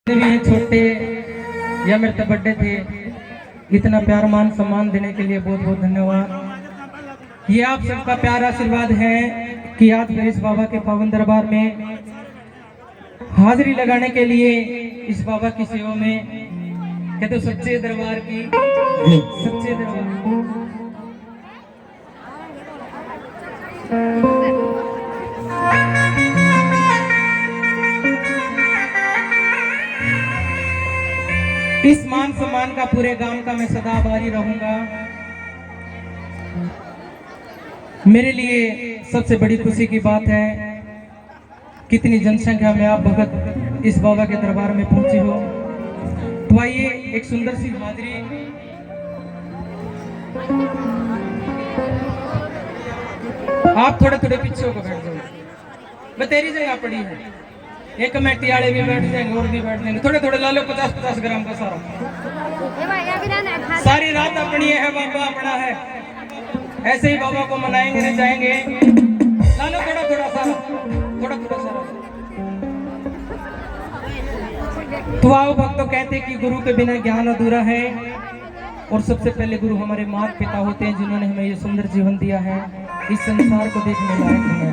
भी हैं छोटे या मेरे तो बर्थडे थे, इतना प्यार मान सम्मान देने के लिए बहुत बहुत धन्यवाद। ये आप सबका प्यार आशीर्वाद है कि आज इस बाबा के पावन दरबार में हाजिरी लगाने के लिए इस बाबा की सेवा में कहते सच्चे दरबार की सच्चे दरबार इस मान सम्मान का पूरे गांव का मैं सदा आभारी रहूंगा। मेरे लिए सबसे बड़ी खुशी की बात है कितनी जनसंख्या में आप भगत इस बाबा के दरबार में पहुंची हो। तो आइए एक सुंदर सी हाजिरी आप थोड़े थोड़े पीछे होकर बैठ जाओ, मैं तेरी जगह पड़ी है। एक कमेटी वाले भी बैठ जाएंगे और भी बैठ जाएंगे, थोड़े थोड़े ला लो 50-50 ग्राम का सारा। सारी रात अपनी है, बाबा अपना है, ऐसे ही बाबा को मनाएंगे नहीं जाएंगे। ला लो थोड़ा थोड़ा सारा, थोड़ा थोड़ा सारा। तो आओ भक्तों, कहते कि गुरु के बिना ज्ञान अधूरा है और सबसे पहले गुरु हमारे माता पिता होते हैं जिन्होंने हमें ये सुंदर जीवन दिया है, इस संसार को देखने लायक है।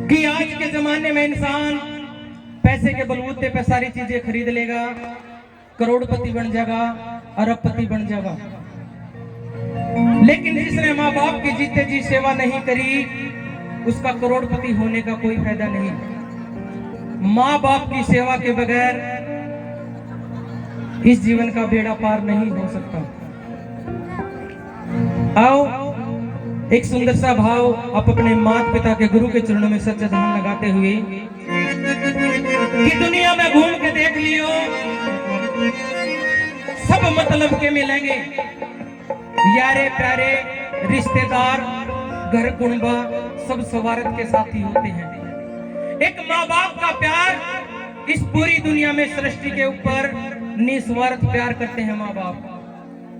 कि आज के जमाने में इंसान पैसे के बलबूते पे सारी चीजें खरीद लेगा, करोड़पति बन जाएगा, अरबपति बन जाएगा, लेकिन जिसने माँ बाप की जीते जी सेवा नहीं करी उसका करोड़पति होने का कोई फायदा नहीं। माँ बाप की सेवा के बगैर इस जीवन का बेड़ा पार नहीं हो सकता। आओ एक सुंदर सा भाव आप अपने माता पिता के गुरु के चरणों में सच्चा ध्यान लगाते हुए कि दुनिया में घूम के देख लियो, सब मतलब के मिलेंगे, यारे प्यारे रिश्तेदार घर कुंबा सब स्वार्थ के साथी होते हैं। एक माँ बाप का प्यार इस पूरी दुनिया में सृष्टि के ऊपर निस्वार्थ प्यार करते हैं माँ बाप।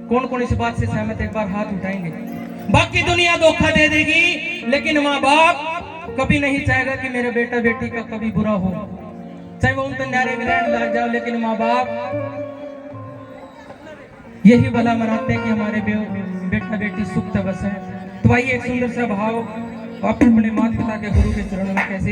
कौन कौन इस बात से सहमत, एक बार हाथ उठाएंगे। बाकी दुनिया धोखा दे देगी लेकिन माँ बाप कभी नहीं चाहेगा कि मेरे बेटा बेटी का कभी बुरा हो, चाहे वो उन तो न्यारे विलैंड लग जाओ, लेकिन माँ बाप यही भला मनाते हैं कि हमारे बेटा बेटी सुख बस है। तो आइए एक सुंदर सा भाव आप अपने माता पिता के गुरु के चरणों में कैसे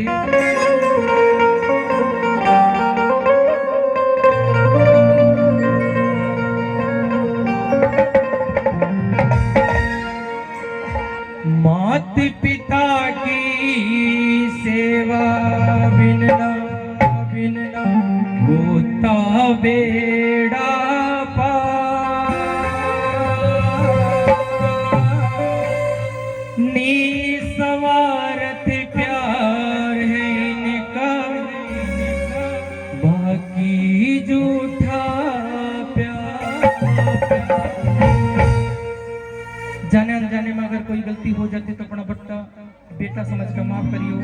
माता पिता की सेवा बिना बिना होता बेड़ा निस्वार्थ प्यार है इनका, बाकी झूठा प्यार। जाने अनजाने में अगर कोई गलती हो जाती तो अपना बट्टा बेटा समझ कर माफ करियो।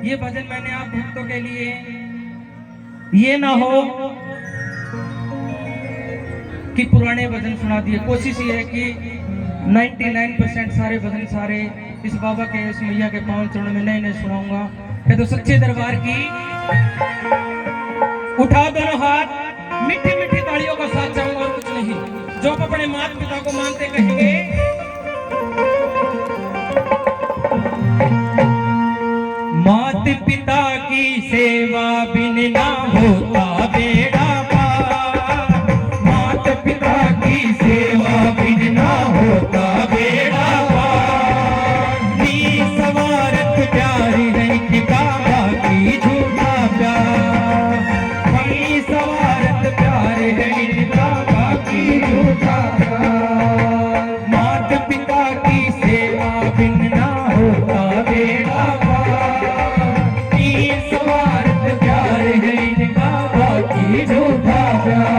ये भजन मैंने आप भक्तों के लिए ये ना हो कि पुराने भजन सुना दिए। कोशिश ये है कि 99% सारे भजन सारे इस बाबा के इस मैया के पावन चरणों में नए नए सुनाऊंगा। ये तो सच्चे दरबार की उठाओ दोनों हाथ, मीठी मीठी तालियों का साथ चाहूंगा और कुछ नहीं। जो अपने माता पिता को मानते कहेंगे माता पिता की सेवा बिन ना होता बेड़ा पार, माता पिता की सेवा बिन ना होता बेड़ा पार। निस्वार्थ प्यार है इनका, बाकी झूठा प्यार। निस्वार्थ प्यार है इनका, बाकी झूठा प्यार। माता पिता की सेवा बिन ना होता बेड़ा पार, निस्वार्थ प्यार है इनका, बाकी झूठा प्यार।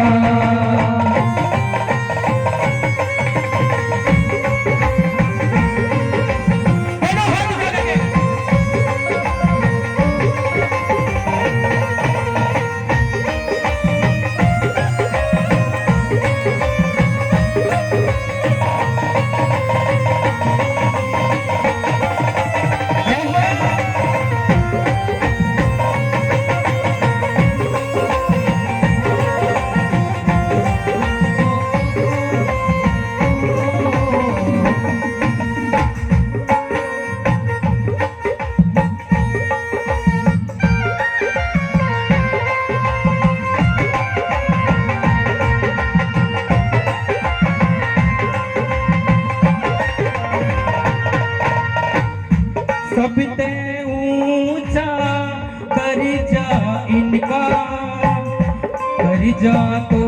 जा तो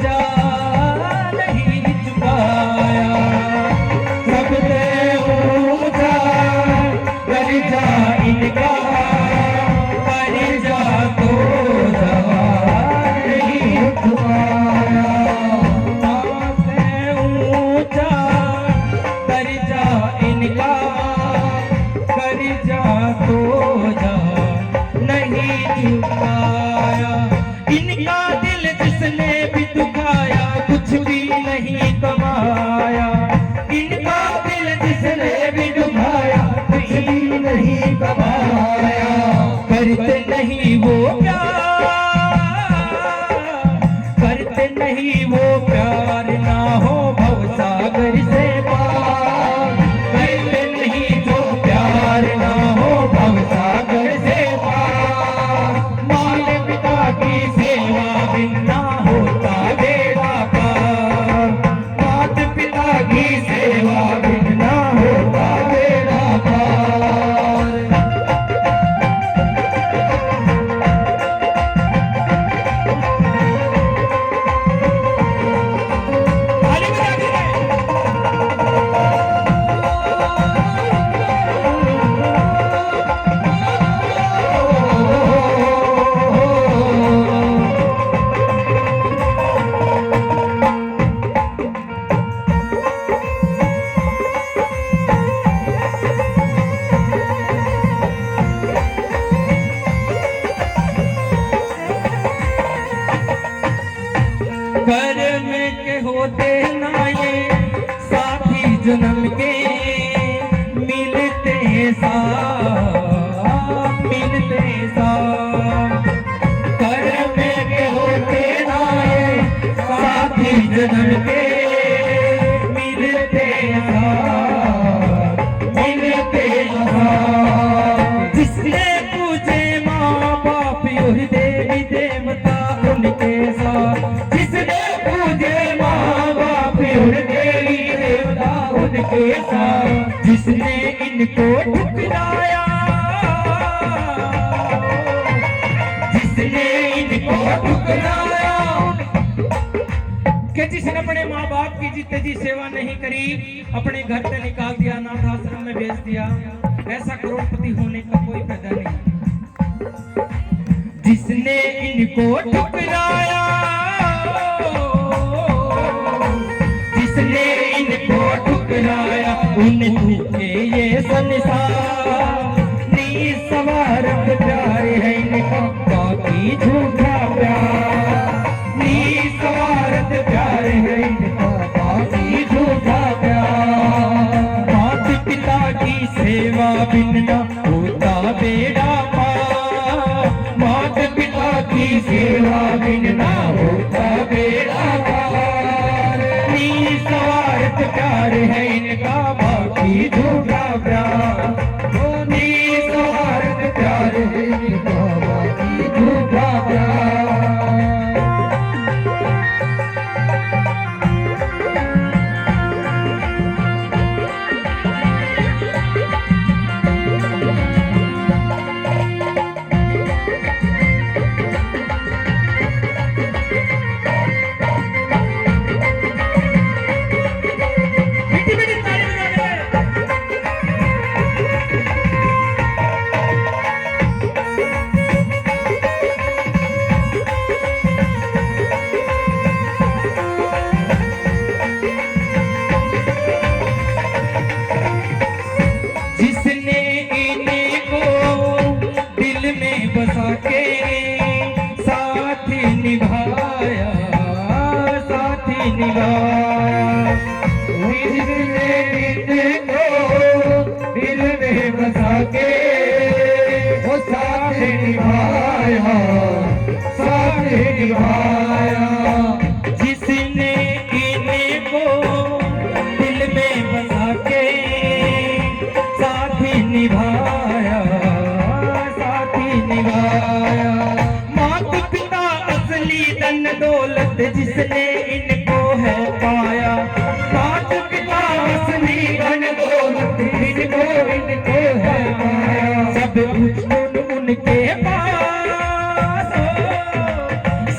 जा नहीं चुकाया, सबसे ऊंचा कर जा इनका, कर जा तो जा नहीं चुकाया, सबसे ऊंचा कर जा इनका, कर जा तो जा नहीं चुकाया। इनका दिल जिसने भी दुखाया कुछ भी नहीं कमाया, इनका दिल जिसने भी दुखाया कुछ भी नहीं कमाया, करते नहीं वो प्यार, करते नहीं वो प्यार ना हो भवसागर से पार, करते नहीं वो प्यार ना हो भवसागर से पार, माता पिता की सेवा बिना होता बेड़ा पार, माता पिता की सेवा बिना होता बेड़ा पार। ताली बजा के कर्म के होते ना ये साथी जन्म के, मिलते साथ मिलते साथ, कर्म के होते ना ये साथी जन्म के, मिलते साथ मिलते साथ, जिसने पूजे माँ बाप और देवी देवता उनके साथ, जिसने पूजे माँ बाप और देवी देवता उनके साथ, जिसने इनको ठुकराया, जिसने इनको ठुकराया, कि जिसने अपने माँ बाप की जीते जी सेवा नहीं करी, अपने घर से निकाल दिया, अनाथ आश्रम में भेज दिया, ऐसा करोड़पति होने का कोई फायदा नहीं। जिसने इनको ठुकराया, जिसने इनको ठुकराया, उन झूठे ये संसार, निस्वार्थ प्यार है इनका बाकी झूठा प्यार, निस्वार्थ प्यार है इनका बाकी झूठा प्यार, माता पिता की सेवा बिना होता बेड़ा पार, माता पिता की सेवा बिना होता बेड़ा पार, निस्वार्थ प्यार है इनका बाकी झूठा प्यार, निस्वार्थ प्यार है इनका बाकी झूठा प्यार। बसा के साथी निभाया, साथी निभाया, को दिल में बसा के वो साथी निभाया, साथी निभाया, जिसने इनको दिल में बसा के साथी निभाया, निभाया, माता पिता असली धन दौलत जिसने इनको है पाया, माता पिता असली धन दौलत जिनको इनको है पाया, सब कुछ उनके पास,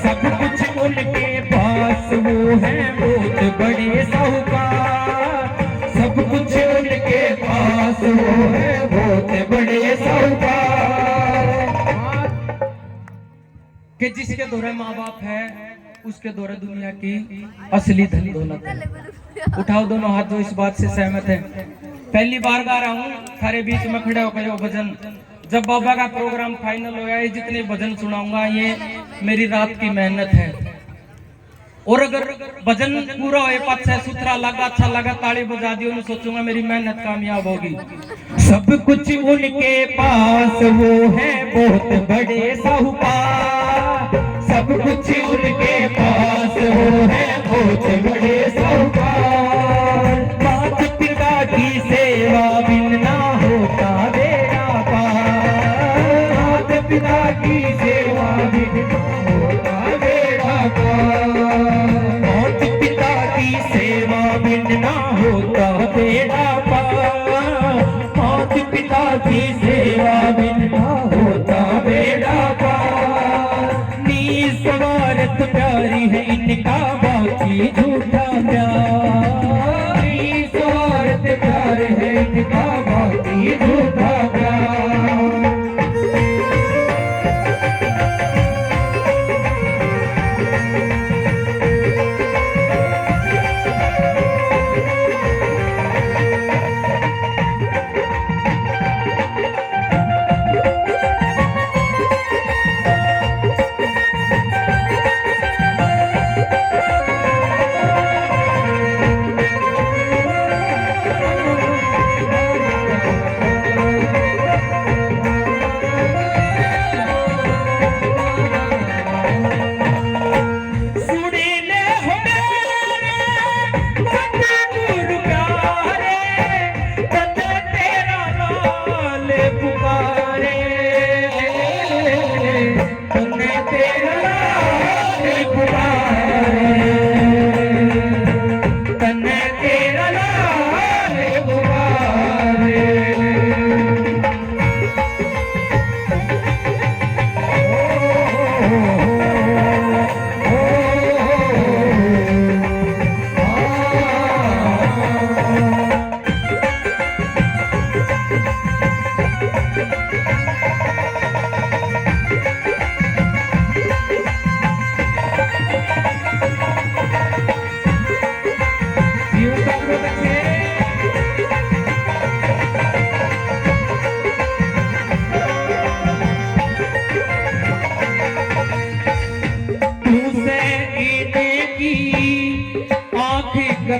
सब कुछ उनके पास वो है बहुत बड़े साहूकार, सब कुछ उनके पास वो है बहुत बड़े साहूकार। कि जिसके दौरे माँ बाप है उसके दौरे दुनिया की असली धन दौलत है। उठाओ दोनों हाथ जो इस बात से सहमत है। पहली बार गा रहा हूँ थारे बीच में खड़े होकर यो भजन। जब बाबा का प्रोग्राम फाइनल होया, ये जितने भजन सुनाऊंगा ये मेरी रात की मेहनत है। और अगर भजन पूरा हो पाछा सुथरा लगा, अच्छा लगा, ताली बजा दियो, सोचूंगा मेरी मेहनत कामयाब होगी। सब कुछ उनके पास वो है बहुत बड़े साहूकार, सब कुछ उनके पास वो है बहुत बड़े साहूकार। माता पिता की सेवा बिन ना होता बेड़ा पार, माता पिता की सेवा बिन ना होता बेड़ा पार, माता पिता की सेवा बिन ना होता बेड़ा पार, माता पिता की सेवा बिन ना होता बेड़ा पार। निस्वार्थ प्यारी है इनका बाकी झूठा प्यार, निस्वार्थ प्यार है इनका बाकी झूठा प्यार।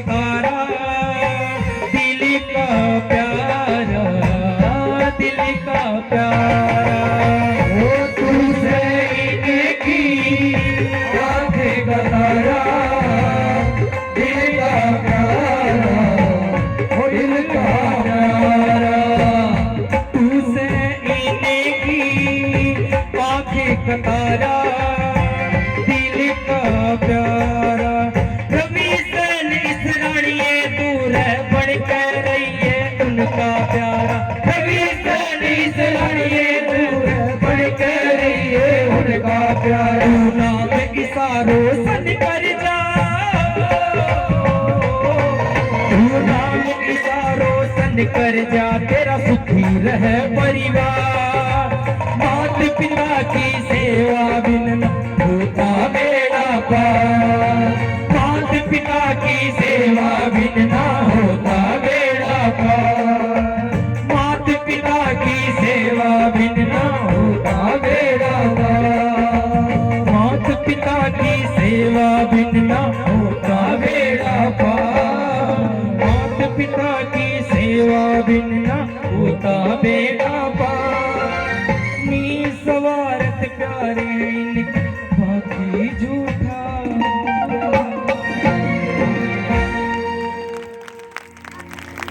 तारा दिल का प्यारा, दिल का प्यारा, वो तुझसे इनकी आंखें का तारा, दिल का प्यारा, वो दिल का प्यारा, तुझसे इनकी आंखें का तारा, दिल का प्यारा। उनका प्यारा कभी से लड़िए दूर बढ़ कर रहिए, उनका प्यारा नाम इशारों सन कर जा, नाम इशारों सन कर जा, तेरा सुखी रहे परिवार। माता पिता की सेवा बिन न होता बेड़ा पार, माता पिता की सेवा बिन ना होता बेड़ा पार, माता पिता की सेवा बिन ना होता बेड़ा पार, माता पिता की सेवा बिन ना होता बेड़ा पार, माता पिता की सेवा बिन ना होता बेड़ा पार। निस्वार्थ प्यारे इनके बाकी झूठा।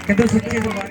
कहते सच्ची जुबान